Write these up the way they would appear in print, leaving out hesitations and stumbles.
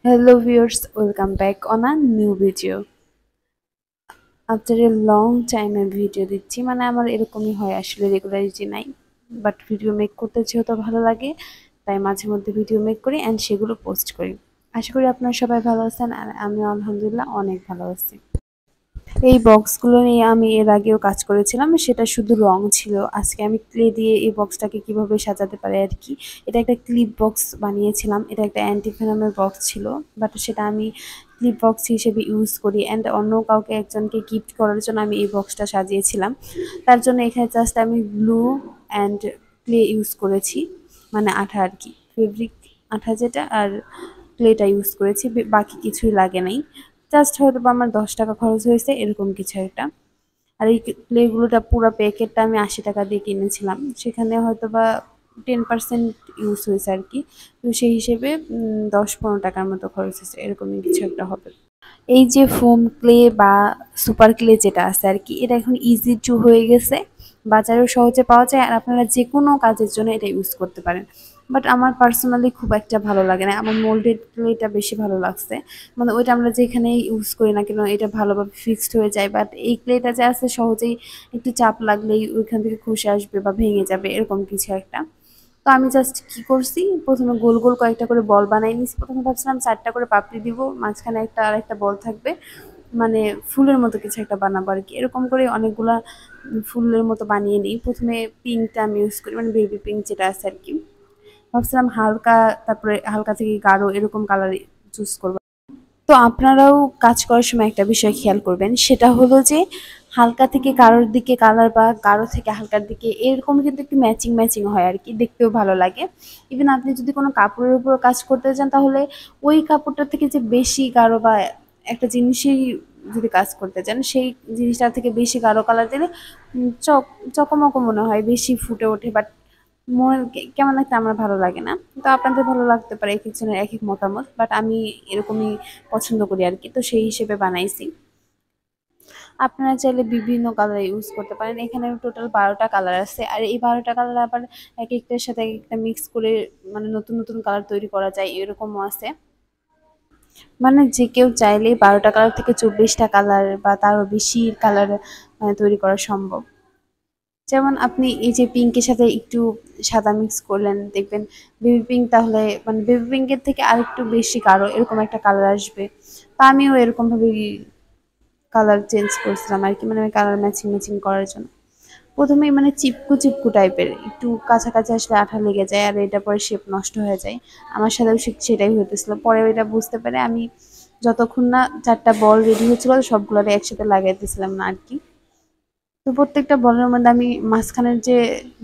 Hello viewers, welcome back on a new video. After a long time আমি video দিচ্ছি মানে আমার এরকমই হয় আসলে রেগুলারিটি নাই বাট ভিডিও মেক করতে যেহেতু ভালো লাগে তাই মাঝে মধ্যে ভিডিও মেক করি অ্যান্ড সেগুলো পোস্ট করি। আশা করি আপনারা সবাই ভালো আছেন আর আমি আলহামদুলিল্লাহ অনেক ভালো আছি। এই বক্সগুলো নিয়ে আমি এর আগেও কাজ করেছিলাম, সেটা শুধু রং ছিল। আজকে আমি ক্লে দিয়ে এই বক্সটাকে কিভাবে সাজাতে পারি আর কি, এটা একটা ক্লিপ বক্স বানিয়েছিলাম। এটা একটা অ্যান্টি ভেনামের বক্স ছিল, বাট সেটা আমি ক্লিপ বক্স হিসেবে ইউজ করি অ্যান্ড অন্য কাউকে একজনকে গিফট করার জন্য আমি এই বক্সটা সাজিয়েছিলাম। তার জন্য এখানে জাস্ট আমি গ্লু অ্যান্ড ক্লে ইউজ করেছি, মানে আঠা আর কি, ফেব্রিক আঠা যেটা, আর ক্লেটা ইউজ করেছি, বাকি কিছুই লাগে নাই। জাস্ট হয়তো বা আমার 10 টাকা খরচ হয়েছে এরকম কিছু একটা। আর এই ক্লেগুলোটা পুরো প্যাকেটটা আমি 80 টাকা দিয়ে কিনেছিলাম, সেখানে হয়তো বা 10% ইউজ হয়েছে আর কি। তো সেই হিসেবে 10-15 টাকার মতো খরচ হয়েছে, এরকমই কিছু একটা হবে। এই যে ফোম ক্লে বা সুপার ক্লে যেটা আছে আর কি, এটা এখন ইজি টু হয়ে গেছে, বাজারেও সহজে পাওয়া যায় আর আপনারা যে কোনো কাজের জন্য এটা ইউজ করতে পারেন। বাট আমার পার্সোনালি খুব একটা ভালো লাগে না, আমার মোল্ডেড ক্লেটা বেশি ভালো লাগছে। মানে ওইটা আমরা যেখানে ইউজ করি না কেন এটা ভালোভাবে ফিক্সড হয়ে যায়, বাট এই ক্লেটা যে আছে সহজেই একটু চাপ লাগলেই ওইখান থেকে খসে আসবে বা ভেঙে যাবে এরকম কিছু একটা। তো আমি জাস্ট কি করছি, প্রথমে গোল গোল কয়েকটা করে বল বানাই নিছি। প্রথমে ভাবছিলাম 4টা করে পাপড়ি দিব, মাঝখানে একটা আর একটা বল থাকবে, মানে ফুলের মতো কিছু একটা বানাবো আর কি। এরকম করে অনেকগুলা ফুলের মতো বানিয়ে নিই। প্রথমে পিঙ্কটা আমি ইউজ করি, মানে বেবি পিঙ্ক যেটা আছে আর কি। ভাবছিলাম হালকা, তারপরে হালকা থেকে গাঢ় এরকম কালার চুজ করবো। তো আপনারাও কাজ করার সময় একটা বিষয় খেয়াল করবেন, সেটা হলো যে হালকা থেকে গাঢ়র দিকে কালার বা গাঢ় থেকে হালকার দিকে এরকম কিন্তু একটু ম্যাচিং ম্যাচিং হয় আর কি, দেখতেও ভালো লাগে। ইভেন আপনি যদি কোনো কাপড়ের উপর কাজ করতে চান তাহলে ওই কাপড়টা থেকে যে বেশি গাঢ় বা একটা জিনিসই যদি কাজ করতে চান সেই জিনিসটা থেকে বেশি গাঢ় কালার দিলে চকমক মনে হয়, বেশি ফুটে ওঠে। বাট মনে কেমন একটা আমার ভালো লাগে না। তো আপনাদের ভালো লাগতে পারে, এক একজনের এক এক মতামত, বাট আমি এরকমই পছন্দ করি আর কি, তো সেই হিসেবে বানাইছি। আপনারা চাইলে বিভিন্ন কালার ইউজ করতে পারেন। এখানে টোটাল 12টা কালার আছে, আর এই 12টা কালার আবার এক একটার সাথে এক একটা মিক্স করে মানে নতুন নতুন কালার তৈরি করা যায়, এরকমও আছে। মানে যে কেউ চাইলেই 12টা কালার থেকে 24টা কালার বা তারও বেশি কালার তৈরি করা সম্ভব। যেমন আপনি এই যে পিঙ্কের সাথে একটু সাদা মিক্স করলেন, দেখবেন বেবি পিঙ্ক, তাহলে মানে বেবি পিঙ্কের থেকে আর একটু বেশি গাঢ় এরকম একটা কালার আসবে। তা আমিও এরকম ভাবে কালার চেঞ্জ করছিলাম আর কি, মানে কালার ম্যাচিং ম্যাচিং করার জন্য। প্রথমেই মানে চিপকু চিপকু টাইপের একটু কাছাকাছি আসলে আঠা লেগে যায় আর এটা পরে শেপ নষ্ট হয়ে যায়। আমার সাথেও সেটাই হতেছিল। পরে ওইটা বুঝতে পেরে আমি যতক্ষণ না 4টা বল রেডি হচ্ছিল সবগুলোরে একসাথে লাগাইতেছিলাম না আর কি। তো প্রত্যেকটা বলের মধ্যে আমি মাঝখানের যে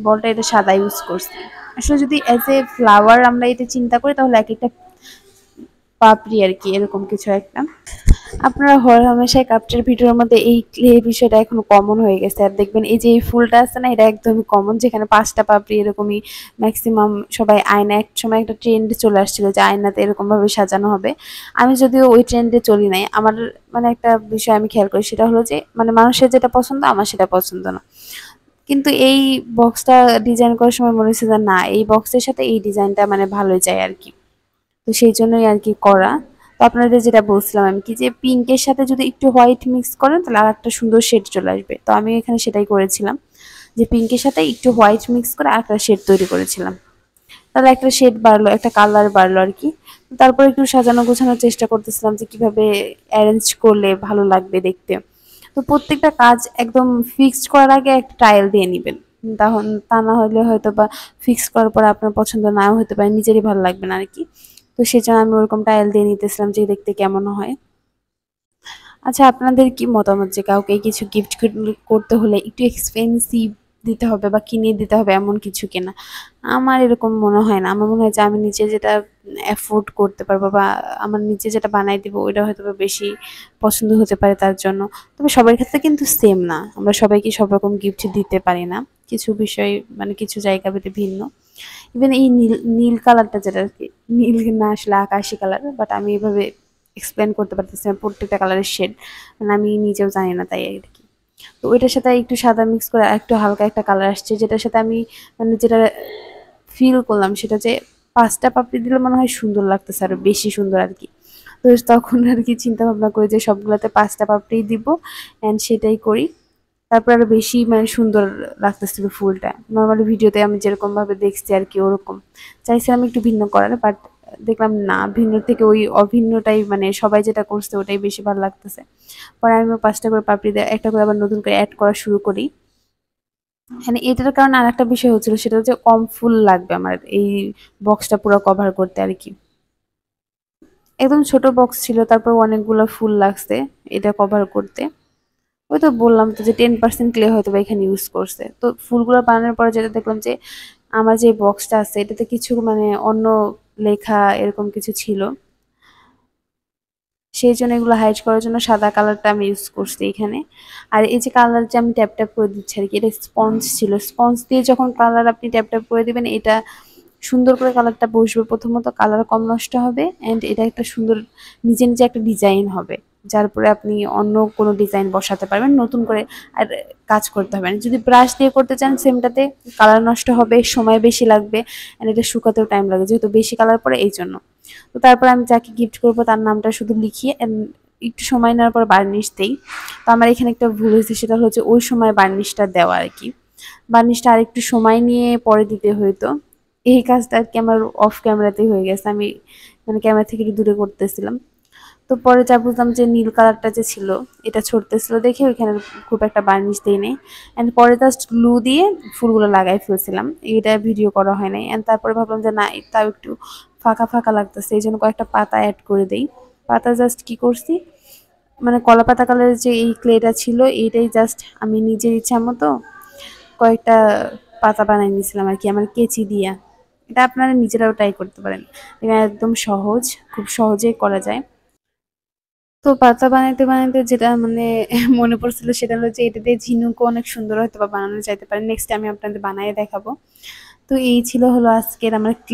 বলটা এটা সাদা ইউজ করছি। আসলে যদি অ্যাজ এ ফ্লাওয়ার আমরা এটা চিন্তা করি তাহলে এক একটা পাপড়ি আর কি, এরকম কিছু একটা। আপনারা হরহামেশাই কাপটার ভিডিওর মধ্যে এই ক্লে বিষয়টা এখন কমন হয়ে গেছে। আর দেখবেন এই যে এই ফুলটা আছে না, এটা একদমই কমন, যেখানে 5টা পাপড়ি এরকমই ম্যাক্সিমাম সবাই আয়না, এক সময় একটা ট্রেন্ড চলে আসছিল যে আয়নাতে এরকম ভাবে সাজানো হবে। আমি যদিও ওই ট্রেন্ডে চলি নাই, আমার মানে একটা বিষয় আমি খেয়াল করি, সেটা হলো যে মানে মানুষের যেটা পছন্দ আমার সেটা পছন্দ না। কিন্তু এই বক্সটা ডিজাইন করার সময় মনে হচ্ছে যে না, এই বক্সের সাথে এই ডিজাইনটা মানে ভালোই যায় আর কি। তো সেই জন্যই আর কি করা। তো আপনাদের যেটা বলছিলাম আমি কি, যে পিঙ্কের সাথে যদি একটু হোয়াইট মিক্স করেন তাহলে আর একটা সুন্দর শেড চলে আসবে। তো আমি এখানে সেটাই করেছিলাম, যে পিঙ্কের সাথে একটু হোয়াইট মিক্স করে আর একটা শেড তৈরি করেছিলাম। তাহলে একটা শেড বাড়লো, একটা কালার বাড়লো আর কি। তারপর একটু সাজানো গোছানোর চেষ্টা করতেছিলাম যে কিভাবে অ্যারেঞ্জ করলে ভালো লাগবে দেখতে। তো প্রত্যেকটা কাজ একদম ফিক্সড করার আগে একটা ট্রায়াল দিয়ে নিবেন, তখন তা না হলে হয়তো বা ফিক্স করার পর আপনার পছন্দ নাও হতে পারে, নিজেরই ভালো লাগবে না আর কি। তো সেজন্য আমি ওরকম ট্রায়াল দিয়ে নিতেছিলাম যে দেখতে কেমন হয়। আচ্ছা, আপনাদের কি মতামত যে কাউকে কিছু গিফট করতে হলে একটু এক্সপেন্সিভ দিতে হবে বা কিনে দিতে হবে এমন কিছু কিনা? আমার এরকম মনে হয় না। আমার মনে হয় যে আমি নিজে যেটা অ্যাফোর্ড করতে পারবো বা আমার নিজে যেটা বানাই দিব ওইটা হয়তো বা বেশি পছন্দ হতে পারে তার জন্য। তবে সবার ক্ষেত্রে কিন্তু সেম না, আমরা সবাইকে সব রকম গিফট দিতে পারি না। কিছু বিষয় মানে কিছু জায়গা ভেদে ভিন্ন। ইভেন এই নীল নীল কালারটা যেটা আর কি, নীল না আসলে আকাশি কালার, বাট আমি এভাবে এক্সপ্লেন করতে পারতেছি না প্রত্যেকটা কালারের শেড, মানে আমি নিজেও জানি না তাই আর কি। তো ওইটার সাথে একটু সাদা মিক্স করে একটু হালকা একটা কালার আসছে, যেটার সাথে আমি মানে যেটা ফিল করলাম সেটা যে 5টা পাপড়ি দিলে মনে হয় সুন্দর লাগতেছে, আরো বেশি সুন্দর আর কি। তো তখন আর কি চিন্তা ভাবনা করি যে সবগুলোতে 5টা পাপড়ি দিব অ্যান্ড সেটাই করি। তারপর আরো বেশি মানে সুন্দর লাগতেছিল ফুলটা। নরমালি ভিডিওতে আমি যেরকম ভাবে দেখছি আর কি ওরকম চাইছিলাম একটু ভিন্ন করার, বাট দেখলাম না, ভিন্ন থেকে ওই অভিন্নটাই মানে সবাই যেটা করছে ওটাই বেশি ভালো লাগতেছে। পরে আমি 5টা করে পাপড়ি দিয়ে একটা করে আবার নতুন করে অ্যাড করা শুরু করি। মানে এটার কারণে আর একটা বিষয় হচ্ছিল, সেটা হচ্ছে কম ফুল লাগবে আমার এই বক্সটা পুরো কভার করতে আর কি। একদম ছোট বক্স ছিল, তারপর অনেকগুলো ফুল লাগছে এটা কভার করতে। ওই তো বললাম তো যে 10% ক্লে হয়তো বা এখানে ইউজ করছে। তো ফুলগুলো বানানোর পরে যেটা দেখলাম যে আমার যে বক্সটা আছে এটাতে কিছু মানে অন্য লেখা এরকম কিছু ছিল, সেই জন্য এগুলো হাইড করার জন্য সাদা কালারটা আমি ইউজ করছি এখানে। আর এই যে কালার যে আমি ট্যাপ ট্যাপ করে দিচ্ছি আর কি, এটা স্পঞ্জ ছিল। স্পঞ্জ দিয়ে যখন কালার আপনি ট্যাপ ট্যাপ করে দিবেন এটা সুন্দর করে কালারটা বসবে। প্রথমত কালার কম নষ্ট হবে অ্যান্ড এটা একটা সুন্দর নিজে নিজে একটা ডিজাইন হবে, যার পরে আপনি অন্য কোনো ডিজাইন বসাতে পারবেন, নতুন করে আর কাজ করতে হবে না। যদি ব্রাশ দিয়ে করতে চান সেমটাতে কালার নষ্ট হবে, সময় বেশি লাগবে অ্যান্ড এটা শুকাতেও টাইম লাগে, যেহেতু বেশি কালার পরে এই জন্য। তো তারপর আমি যাকে গিফট করবো তার নামটা শুধু লিখিয়ে একটু সময় নেওয়ার পর বার্নিশ দেই। তো আমার এখানে একটা ভুল হয়েছে, সেটা হচ্ছে ওই সময় বার্নিশটা দেওয়া আর কি। বার্নিশটা আরেকটু সময় নিয়ে পরে দিতে হইতো। এই কাজটা আর কি আমার অফ ক্যামেরাতেই হয়ে গেছে, আমি মানে ক্যামেরা থেকে একটু দূরে করতেছিলাম। তো পরে যা বুঝলাম যে নীল কালারটা যে ছিল এটা ছড়তেছিল দেখে ওইখানে খুব একটা বার্নিশ দিই নাই অ্যান্ড পরে জাস্ট গ্লু দিয়ে ফুলগুলো লাগাই ফেলছিলাম, এটা ভিডিও করা হয় নাই। অ্যান্ড তারপরে ভাবলাম যে না, তাও একটু ফাঁকা ফাঁকা লাগতেছে, এই জন্য কয়েকটা পাতা অ্যাড করে দেই। পাতা জাস্ট কি করছি, মানে কলা পাতা কালারের যে এই ক্লেটা ছিল এইটাই জাস্ট আমি নিজের ইচ্ছা মতো কয়েকটা পাতা বানিয়ে নিয়েছিলাম আর কি আমার কেচি দিয়া। এটা আপনারা নিজেরাও ট্রাই করতে পারেন, এটা একদম সহজ, খুব সহজেই করা যায়। তো পাতা বানাইতে বানাইতে যেটা মানে মনে পড়ছিল সেটা হলো যে এটা দিয়ে ঝিনুকও অনেক সুন্দর হয়তো বা বানানো যাইতে পারে। নেক্সট আমি আপনাদের বানিয়ে দেখাবো। তো এই ছিল হলো আজকের আমার ক্লে